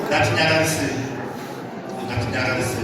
Ngatinyararisi, ngatinyararisi.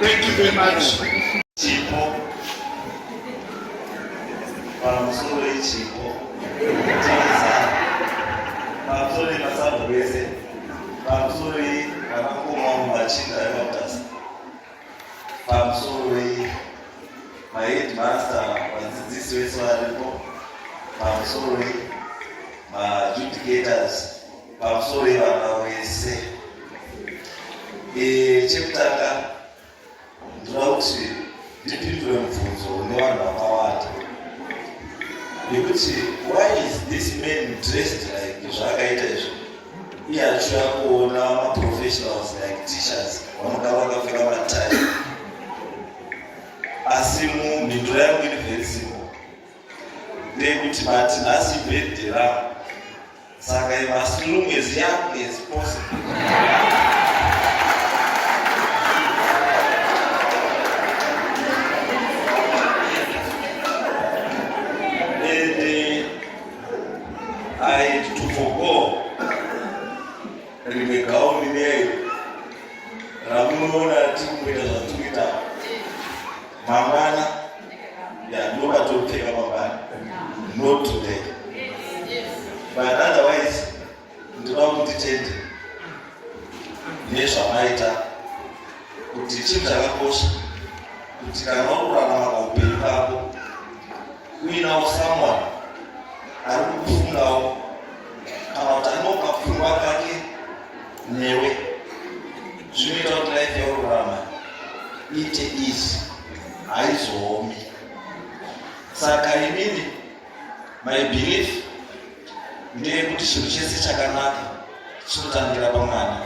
Thank you very much. Chipo. Pamusuri chipo. Tiza. Pamusuri masabu weze. Pamusuri wanakuma machinda ya motasa. Pamusuri my headmaster wazizi wetu walipo. Pamusuri ma adjudicators. Pamusuri wanaweze. Chiptaka ndinoti ndipindure mubvunzo nevanhu vakawanda nekuti why is this man dressed like zvakaita izvo iye achiuya kuona maprofessionals like teachers vanonga vakapfeka matai asi mumhinduro yangu iri very simple ndeyekuti mati nhasi birthday rangu saka you must look as young as possible. I had to forgo rimwe gauni nei ramunoona tirikuita zvatikuita mangwana ndovatopfeka mangwana not today but otherwise ndinoda kunditende nezvamaita kuti chinhu chakakosha kuti kana urarama paupenyu kako uinawo someone ari kufungawo kana kuti anopa pfungwa kake newe zvinoita kuti life yaurarama iite easy haizoomi. Saka inini my belief ndeyekuti chinhu chese chakanaka chinotangira pamwana.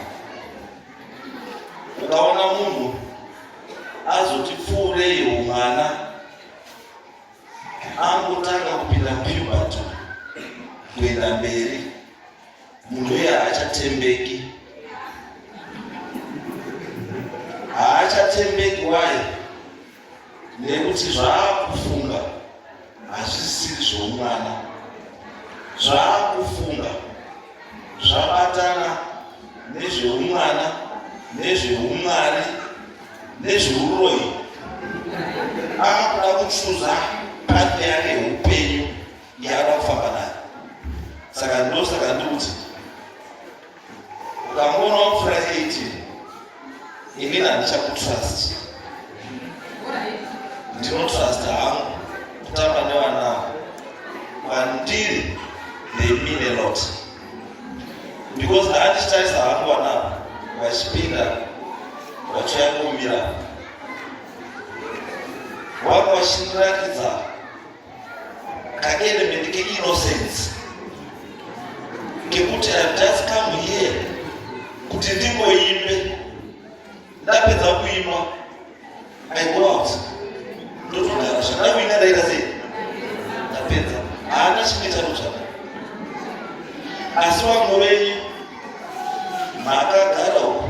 Ukaona munhu azoti pfuurei umwana angotanga kupinda puberty kuenda mberi, munhu uye haachatembeki. Haachatembeki wayo nekuti zvaakufunga hazvisiri zvoumwana. Zvaakufunga zvabatana nezveumwana, nezveumwari, nezveuroyi. Akuda kuchuza pati yake yeupenyu yaada kufamba nayo. Saka ndosaka ndikuti ukamboona wapfuura 18 inini handichakutrust. Ndinotrust hangu kutamba nevanavo kwandiri they mean a lot, because handichitarisa hangu vanavo vachipinda kumira wakawashindirakidza kaelement keinnocence kekuti I've just come here kuti ndingoimbe, ndapedza kuimba I go out ndotogara zvakawina ndaita sei ndapedza, haana chimwe chanotsvaka. Asi vamwe venyu makagara uko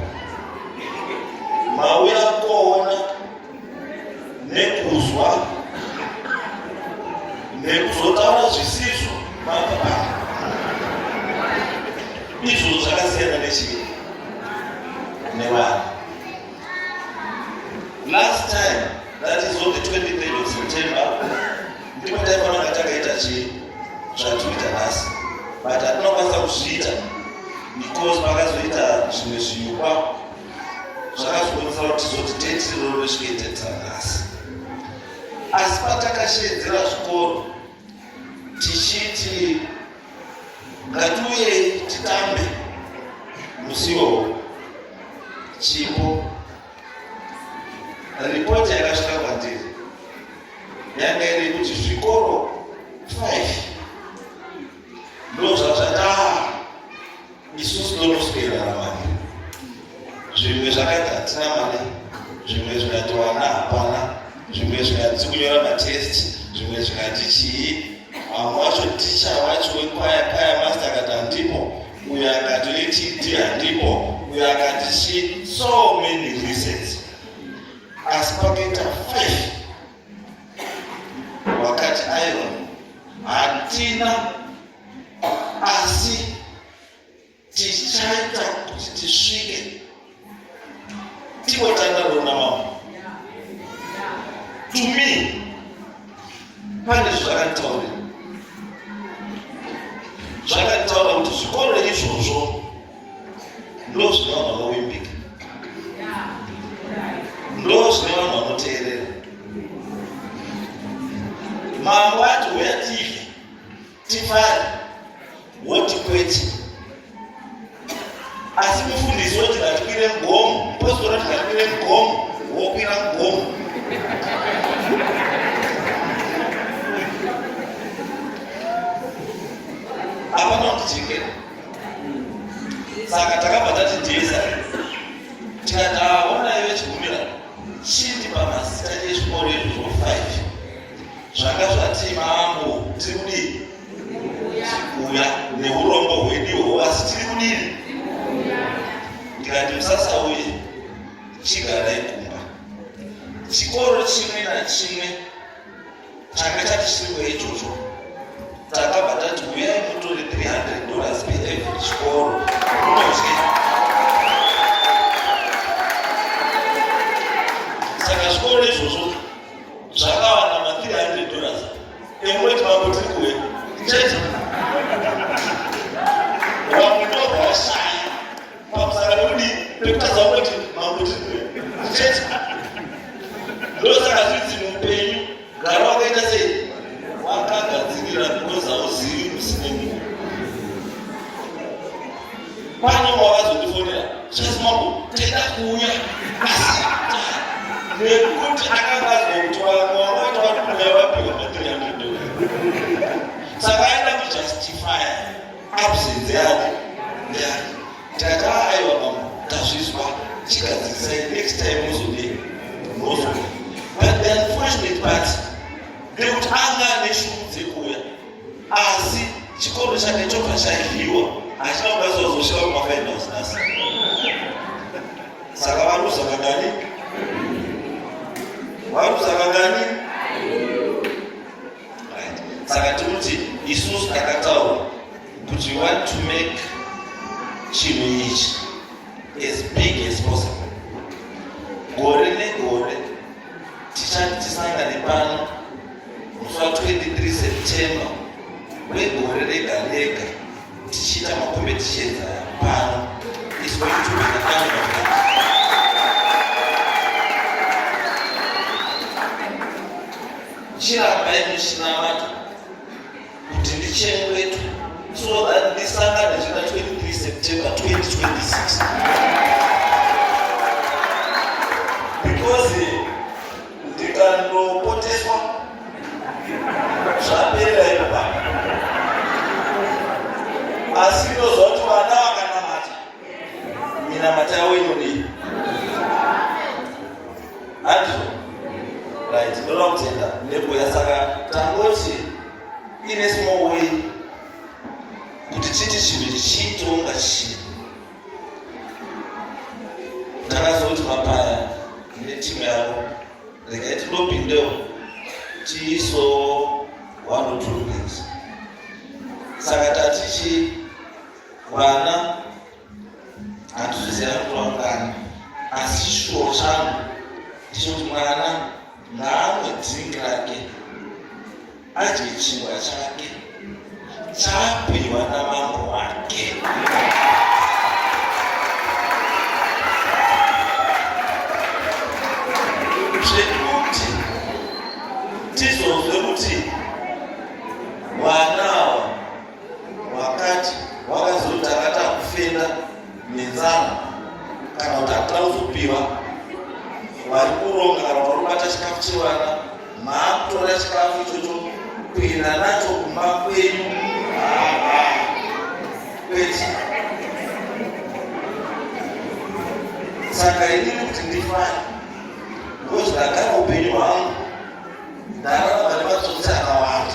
mauya kuona nekuzwa nekuzotaura zvisizvo mapapa izvo zvakasiyana nechii nevanhu. Last time, that is on the 23rd of September, ndipo taifananga takaita chii zvatuita nhasi, but hatinokwanisa kuzviita because pakazoita zvimwe zvinyukwa zvakazvionesa kuti tizoti date iroro risviketetsa nhasi. Asi patakashedzera zvikoro tichiti ngatiuye titambe musiwo chipo, ripoti yakasvika kwandiri yanga iri kuti zvikoro 5 ndozvazvataa isusu tonoswera ramani. Zvimwe zvakati hatina mari, zvimwe zvikati wana hapana, zvimwe zvikati kunyora matesti, zvimwe zvikati chii. Vamwe vacho ticha wacho wekwaya master akati handipo, uyo akati weTD handipo, uyo akati chii, so many reasons. Asi pakaita 5 wakati iron hatina, asi tichaita kuti tisvike tingotandaro namamwe. To me pane zvakataura kuti zvikoro izvozvo ndo zvine vanhu vakawimbika, ndo zvine vanhu vanoteerera. Mamwe vati uyatife tifare woti kwete, asi mufundisi woti ngatikwire mugomo, mupostori woti ngatikwire mugomo, wokwira mugomo. Hapana kutichekera. Saka takabva tatidhisa tikati ona iwe chikumira chindi pamazita ezvikoro izvo 5 zvanga zvati mambo tiri kudini kuuya neurombo hweduhwo, asi tiri kudini. Ndikati musasauye chigarai kumba. Chikoro chimwe nachimwe changa chati chiriwe ichocho takabva tati uyai mutore $300 per every chikoro unozvi. Saka zvikoro izvozvo zvakawana $300 emweti mambo tiri kuwe ichaita vamwe ndovashaya pamusaka pekudi pekutadza kuti mambo tiri kuwe ichaita. Ndosaka zvidzi muupenyu gara wakaita sei wakagadzirira because hauzivi musine munhu. Pane wakazotifonera zvasi mambo tenda kuuya, asi nekuti akanga azwa kuti vamwe vamwe vakuuya vapiwa $300. Saka aenda kujustifya absence yake. Tikati aiwa mambo tazvizwa, chigadzirisai next time muzodei muzodei. But the unfortunate part ndekuti anga neshuku dzekuuya, asi chikoro chake chobva chaivhiwa, hachina kukwanisa kuzosvika kumafinals nhasi. Saka varuza kangani? Varuza kangani? Right. Saka tikuti isusu takataura kuti we want to make chinhu ichi as big as possible. Gore negore tichati tisangane pano musi wa23 September wegore rega rega tichiita macompetitions aya pano. Is going to be the annual event. Chirapai muchinamata kuti ndichengwetu so that ndisangane zvina 23 September 2026. ina matawe inodi andro right ndoda kutenda ndebhuya saka tangoti ine small way kuti chiti chinhu chiitonga chinhu takazoti mapaya netimu yavo regai tinopindewo tiiso 1 or 2 things saka tatichi vana hatizviziva kutongana asi chishuro changu ndichoti mwana ngaamwe dzingi rake adye chingwa chake chapiwa namambo wake zvekuti tizozwe kuti mwanawa wakati wakazoti akati akufenda nenzana kana kuti akuda kuzopiwa vari kuronga kana kuti varikubata chikafu chevana maakutora chikafu ichocho kuenda nacho kumba kwenyu kweti saka inini kuti ndifane ndozi ndagara upenyu hwangu ndararama nematsotsi akawanda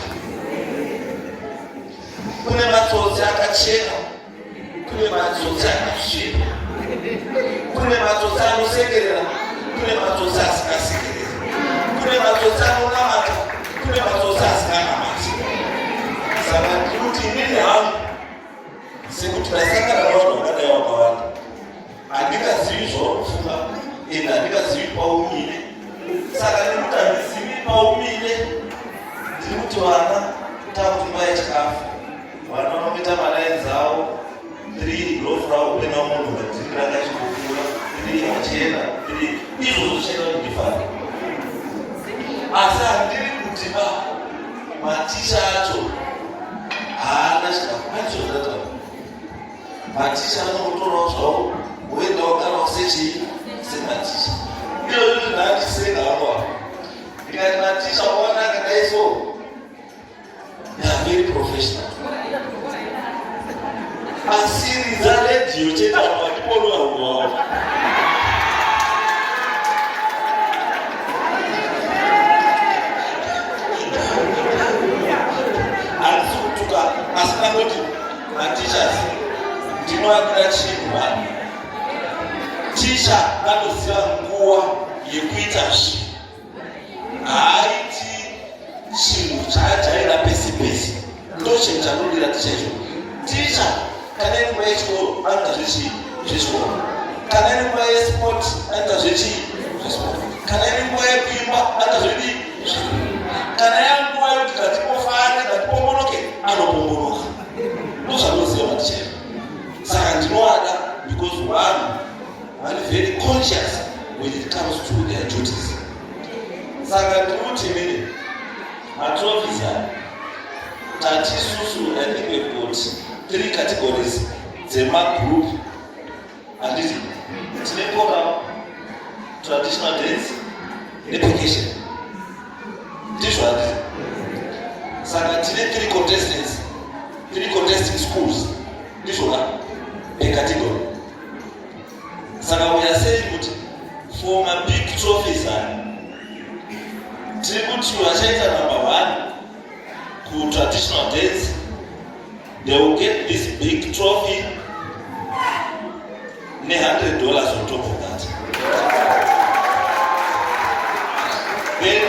kune matsotsi akachena kune matsotsi akasviba kune matsotsi anosekerera kune matsotsi asikasekerera kune matsotsi anonamata kune matsotsi asikanamati saka ndikuti inini hangu sekuti ndasangana navanhu vakadai vakawanda handingazivi zvaurikufunga ende handingazivi paumire saka ndikuti handizivi paumire ndiri kuti vana takuti mbai chikafu vana vanoita marainzi avo 3 rofu ravo kupena munhu vadzingira chikukura 3 vachena 3 izvozvo chena ndifana asi handiri kuti maticha acho haana chikafu aichozata maticha anotorawo zvavo woenda wagarawo sechii sematicha iyo ndinandiseka hangwa ndikati maticha wawanaka daiso very professional asiriza redio chete avatiponwa wavo handisi kutuka asi nangoti matichas ndinoakira chinhu vanhu ticha anoziva nguva yekuita zvinhu haaiti chinhu chaajaira pesi pesi ndo chinhu chanodira ticha izvo ticha kana iri nguva yechikoro anoita zvechikoro kana iri nguva yesport anoita zvechii zvesport kana iri nguva yekuimba anoita zvedii kana yanguva yokuti ngatipofane ngatipomonoke anopombonoka ndozvanoziva maticha saka ndinovada because vanhu vari very conscious when it comes to their duties saka ndikuti mine matrophies aya tatisusu I think we've got 3 categories dzemagroup handiti tine choral traditional dance nevacation ndizvo handiti saka tine 3 contestants 3 contesting schools ndizvona pecategory saka we are saying kuti for mabig trophies aya tiri kuti vachaita number 1 ku traditional dance they will get this big trophy $100 on top of that. Then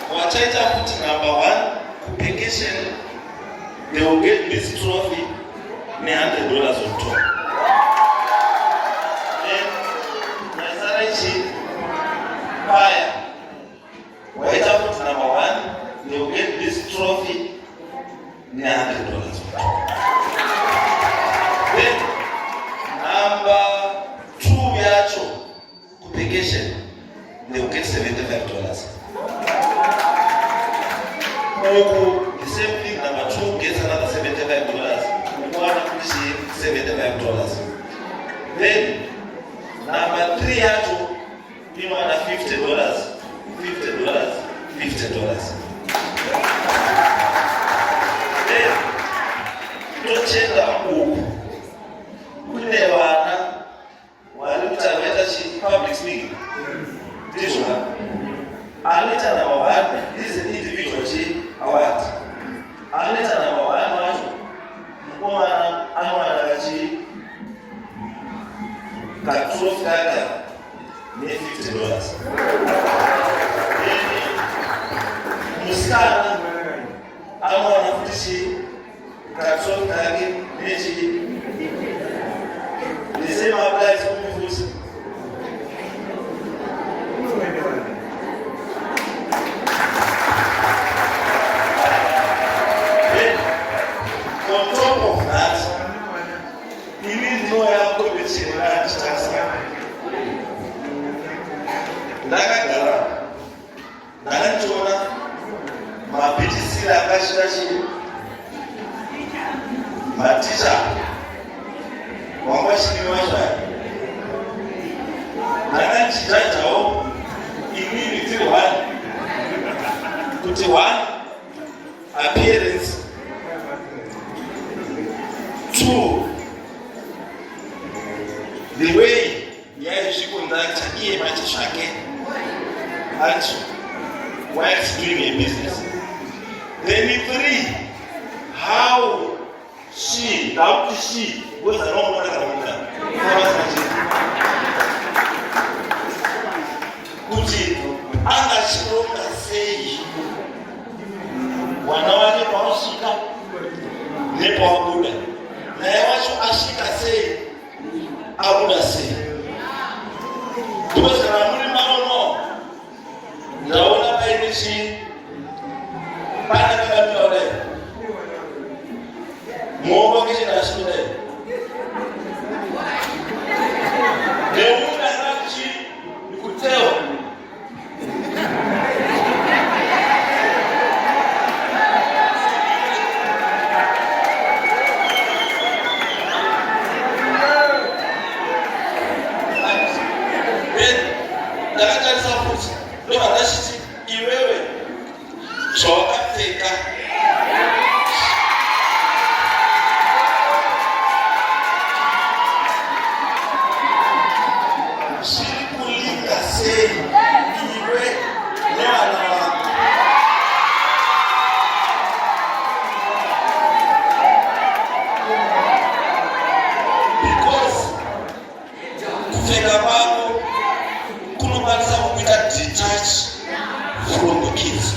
vachaita kuti number 1 ku vacation they will get this trophy $100 on top. Then Nazarichi Fire vaita kuti number 1 they will get this trophy $100 on top. Then number 2 yacho ku vacation they will get $75. The same thing, number 2 gets another $75. One $75. Then number 3 yacho you want $50. Then tochenda uku kune vana speaking. This one. Anita number one, this is an individual award. Anita number one, woman, Anwanachi, Katro Kaka, made $50. Muskana, Anwanachi, Katro Kaki, Mechi. The same applies to me. On top of that, you need no help to be seen at Nagagara, Nanachona, my PTC, my teacher, one appearance. Two, the way she conducts while doing a business. Then three, how she was a wrong one. Say wanawake washika nepo abuda na yawacho ashika say abuda say tuweza ramuri marono ndaona painishi pana kama miole muomba kishina shule neuna nachi nikuteo from the kids.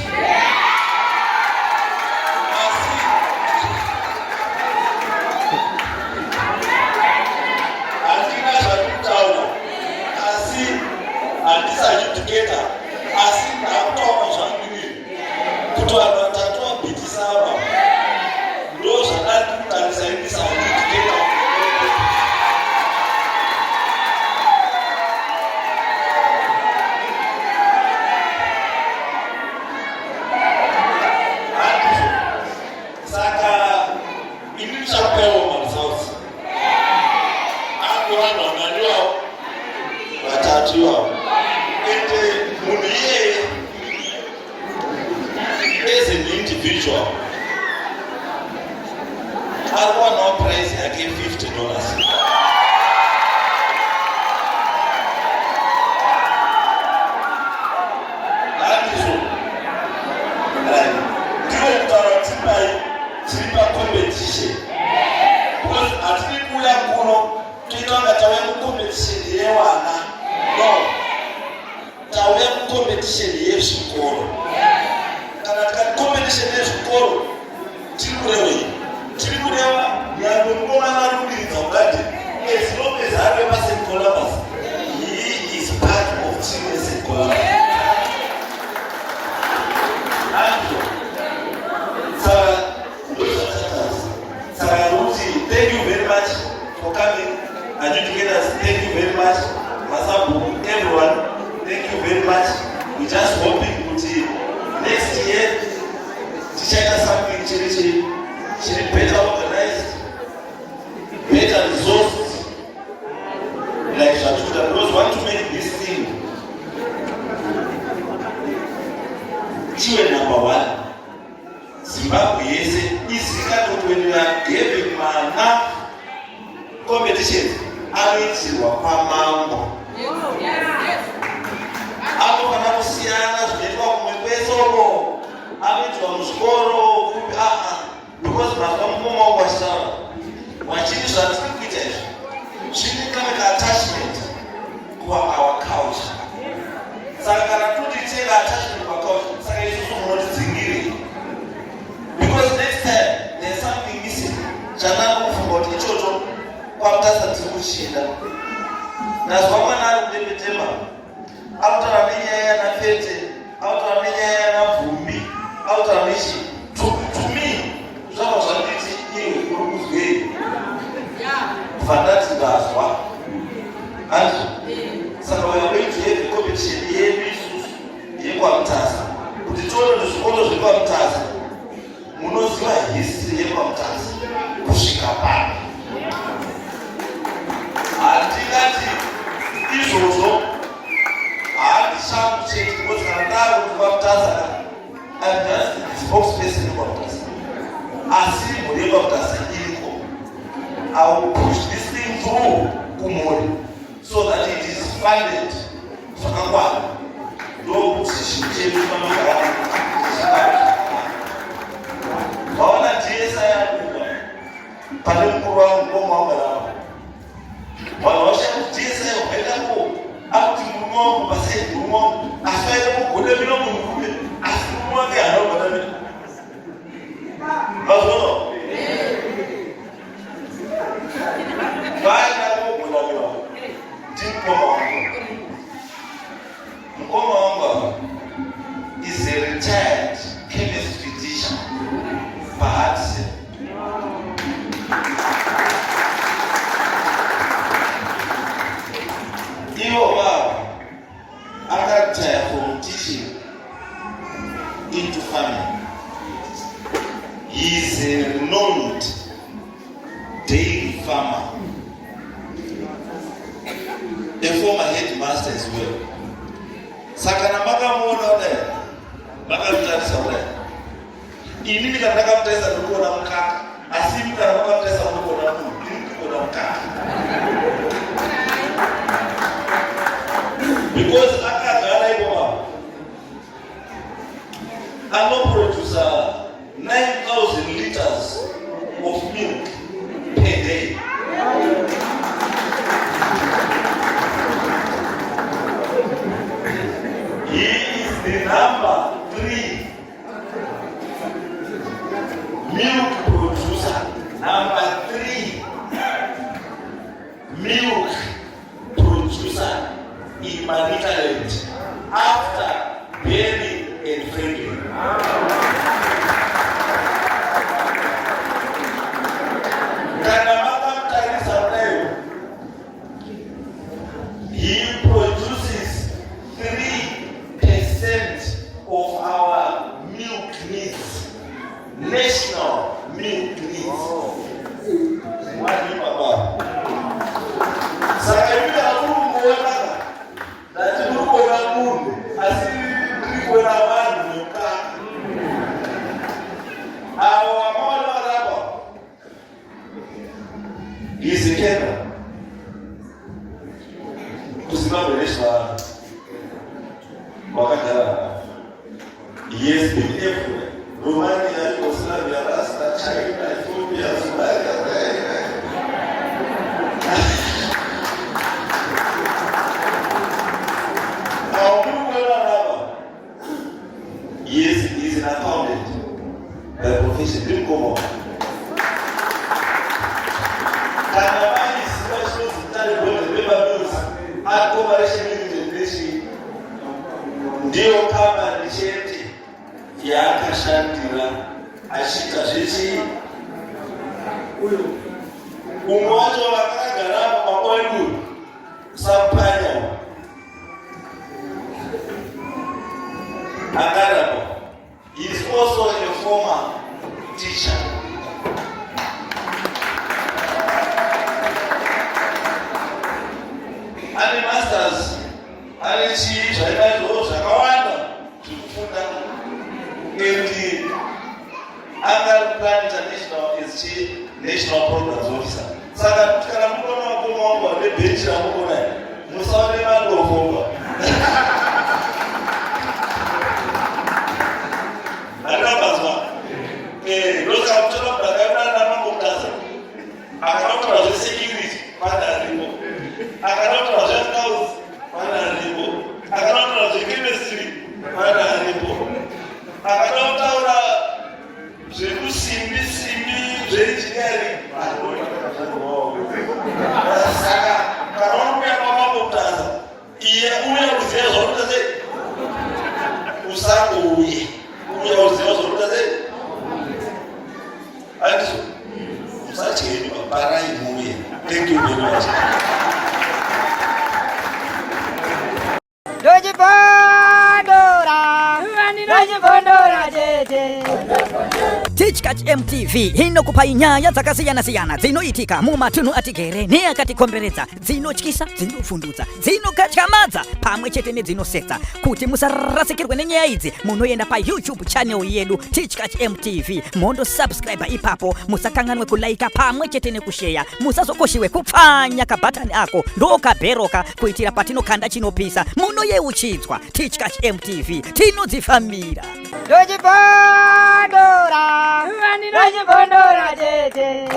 As an individual, I want no price, I gave $50. That is all. Competition. Because at least we are going to competition. No. Tawe competition yesu koro. Kana competition yesu koro. Timurewa ya ngoma na rudi zongati. As long as I have a Columbus, he is part of Team Columbus. Thank you very much for coming. Educators, thank you very much. Masabu, everyone, thank you very much. We just hoping to next year to check us something she better organized, better resourced. Like Shatuta, because want to make this thing chiwe number one. Zimbabwe is kind when we are giving competition. I mean, ametwa muzvikoro kupi because mafamukoma wakwashara wachiri zvatiri kuita izvi zvine kamwe ka-attachment kuwa-our culture. Saka kana totitera attachment kuwa-culture, saka isusu munotidzingirei. Because next time there's something missing. Chananga kufunga kuti ichocho kwamutasa tiri kuchinda. Nazwa mwana ari kudembetemba. Akutaura nenyaya yanapete, akutaura nenyaya yanabvumbi, akutaura nechi. To me, zvava zvanditi iwe uri kuzwei. Vandati ndazwa. Anzi, saka we are going to have a competition yedu isusu yekwamutasa. Kuti tione zvikoro zvekwamutasa. Munoziva history yekwamutasa kusvika pano. Hatingati izvozvo handishangu chete because kana ndava kuti kwamutasa I'm just the spokesperson yekwamutasa. Asi mhuri yekwamutasa iriko. I will push this thing through kumhuri so that it is funded zvakakwana. Ndokuti chinhu chedu panogara vaona DSI yabuda pane mukuru wangu ngoma wagarama vanhu vashaika kuti DSI wakaitako akuti murume wangu pasaidi murume wangu afaire kugode mina munhurume asi murume wake hana kugada mina vazoona vaenda kogoda mina ndi mukoma wangu. Mukoma wangu is a retired chemistry teacher. Perhaps iwo baba akataya from teaching into farming. He is a renowned dairy farmer, a former headmaster as well. Saka namakamuona kudai makamtarisa kudai inini kana ndakamutaisa ndikuona mukaka asi imi kana makamutaisa ndikuona munhu ini ndikuona mukaka because akagara ipo anoproducer 9,000 liters of milk per day. He is the number 3 milk producer. Number 3 milk producer in Manicaland after Berry and Franklin. He produces 3% of our milk needs, national milk needs. What do you Papa? Saka yuda kuona that you kuona mungu asi kuona watu nyoka. Awa mwana rapa. Isikena. Kusimamisha wakati yes been everywhere. Romania, Yugoslavia, Russia, China, Ethiopia, Somalia. Yes, he is an accountant by profession. Didn't come on. Canada is special to tell you the paper bills. Ndio kama nisheti yakashandira ashita zvichi umwacho vakagara pamabwandu sapanya Agarabo. He is also a former teacher. And masters, alichi zvaitaizvo zvakawanda zvekufunda ndi Agar Plan International is chief national programs officer. Saka kana munoona wakoma wangu ane benchi ramuona musaone mandofomba. uya uzea zoruta sei usanguye uya uzea zoruta sei aizo usacheni parai muye. Thank you very much. Doji Bondora jeje Tichkach MTV hino kupai nyaya zakasiyana zinoitika mumatunhu atigere neakatikomberedza dzinotyisa dzinofundudza dzinokatyamadza pamwe chete nedzinosetsa kuti musarasikirwe nenyaya idzi munoenda paYouTube channel yedu Tichkach MTV mondo subscribe ipapo musakanganwe kulaika pamwe chete nekusheya musazokoshiwe kupfanya kabhatani ako ndokabheroka kuitira patinokanda chinopisa munoyeuchidzwa Tichkach MTV tinodzifamira Doji Bondora jeje